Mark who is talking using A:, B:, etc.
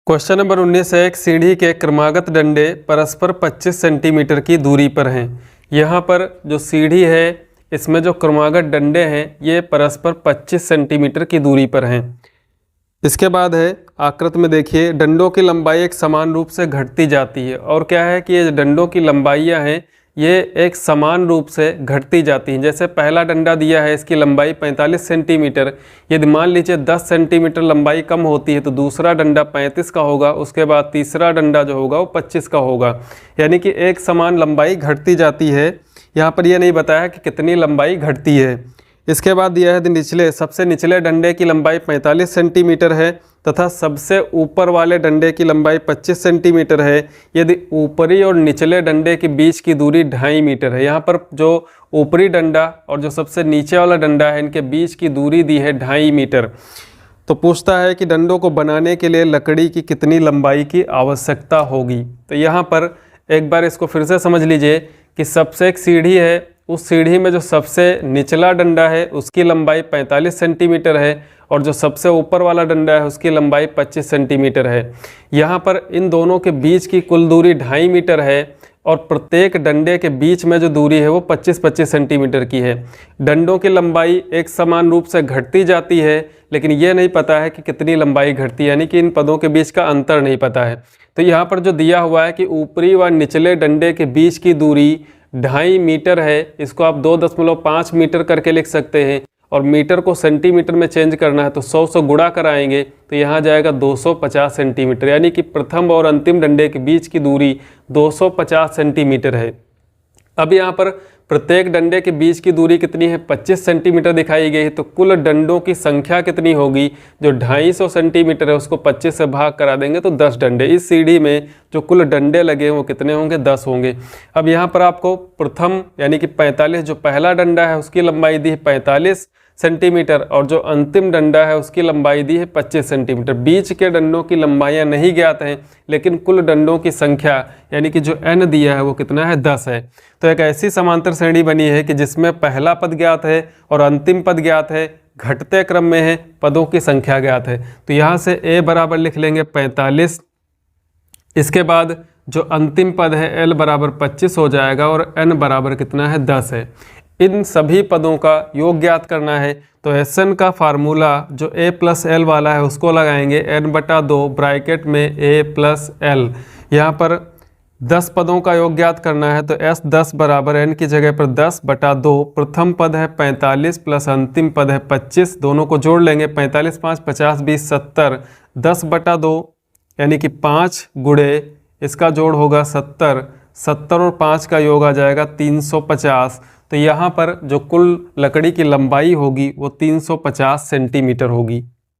A: Question number 19 है। एक सीढ़ी के क्रमागत डंडे परस्पर 25 सेंटीमीटर की दूरी पर हैं। यहाँ पर जो सीढ़ी है इसमें जो क्रमागत डंडे हैं ये परस्पर 25 सेंटीमीटर की दूरी पर हैं। इसके बाद है आकृति में देखिए, डंडों की लंबाई एक समान रूप से घटती जाती है। और क्या है कि ये डंडों की लंबाइयाँ हैं ये एक समान रूप से घटती जाती हैं। जैसे पहला डंडा दिया है, इसकी लंबाई 45 सेंटीमीटर। यदि मान लीजिए 10 सेंटीमीटर लंबाई कम होती है तो दूसरा डंडा 35 का होगा, उसके बाद तीसरा डंडा जो होगा वो 25 का होगा। यानी कि एक समान लंबाई घटती जाती है। यहाँ पर यह नहीं बताया कि कितनी लंबाई घटती है। इसके बाद दिया है सबसे निचले डंडे की लंबाई 45 सेंटीमीटर है तथा सबसे ऊपर वाले डंडे की लंबाई 25 सेंटीमीटर है। यदि ऊपरी और निचले डंडे के बीच की दूरी 2.5 मीटर है। यहाँ पर जो ऊपरी डंडा और जो सबसे नीचे वाला डंडा है इनके बीच की दूरी दी है 2.5 मीटर। तो पूछता है कि डंडों को बनाने के लिए लकड़ी की कितनी लंबाई की आवश्यकता होगी। तो यहाँ पर एक बार इसको फिर से समझ लीजिए कि सबसे एक सीढ़ी है, उस सीढ़ी में जो सबसे निचला डंडा है उसकी लंबाई 45 सेंटीमीटर है और जो सबसे ऊपर वाला डंडा है उसकी लंबाई 25 सेंटीमीटर है। यहाँ पर इन दोनों के बीच की कुल दूरी 2.5 मीटर है और प्रत्येक डंडे के बीच में जो दूरी है वो 25-25 सेंटीमीटर की है। डंडों की लंबाई एक समान रूप से घटती जाती है, लेकिन ये नहीं पता है कि कितनी लंबाई घटती है, यानी कि इन पदों के बीच का अंतर नहीं पता है। तो यहाँ पर जो दिया हुआ है कि ऊपरी व निचले डंडे के बीच की दूरी 2.5 मीटर है, इसको आप 2.5 मीटर करके लिख सकते हैं। और मीटर को सेंटीमीटर में चेंज करना है तो 100 से गुणा कराएंगे तो यहाँ जाएगा 250 सेंटीमीटर। यानी कि प्रथम और अंतिम डंडे के बीच की दूरी 250 सेंटीमीटर है। अब यहाँ पर प्रत्येक डंडे के बीच की दूरी कितनी है, 25 सेंटीमीटर दिखाई गई है। तो कुल डंडों की संख्या कितनी होगी, जो 250 सेंटीमीटर है उसको 25 से भाग करा देंगे तो 10 डंडे। इस सीढ़ी में जो कुल डंडे लगे हैं वो कितने होंगे, 10 होंगे। अब यहाँ पर आपको प्रथम यानी कि 45 जो पहला डंडा है उसकी लंबाई दी है 45 सेंटीमीटर और जो अंतिम डंडा है उसकी लंबाई दी है 25 सेंटीमीटर। बीच के डंडों की लंबाइयाँ नहीं ज्ञात हैं, लेकिन कुल डंडों की संख्या यानी कि जो n दिया है वो कितना है, 10 है। तो एक ऐसी समांतर श्रेणी बनी है कि जिसमें पहला पद ज्ञात है और अंतिम पद ज्ञात है, घटते क्रम में है, पदों की संख्या ज्ञात है। तो यहाँ से a बराबर लिख लेंगे 45। इसके बाद जो अंतिम पद है l बराबर 25 हो जाएगा और n बराबर कितना है, 10 है। इन सभी पदों का योग ज्ञात करना है तो Sn का फार्मूला जो a प्लस l वाला है उसको लगाएंगे n/2 ब्रैकेट में a प्लस l। यहाँ पर 10 पदों का योग ज्ञात करना है तो S10 बराबर n की जगह पर 10/2। प्रथम पद है 45 प्लस अंतिम पद है 25, दोनों को जोड़ लेंगे। 45 5 50 20 70, 10/2 यानी कि 5 गुणे इसका जोड़ होगा 70। 70 और 5 का योग आ जाएगा 350। तो यहाँ पर जो कुल लकड़ी की लंबाई होगी वो 350 सेंटीमीटर होगी।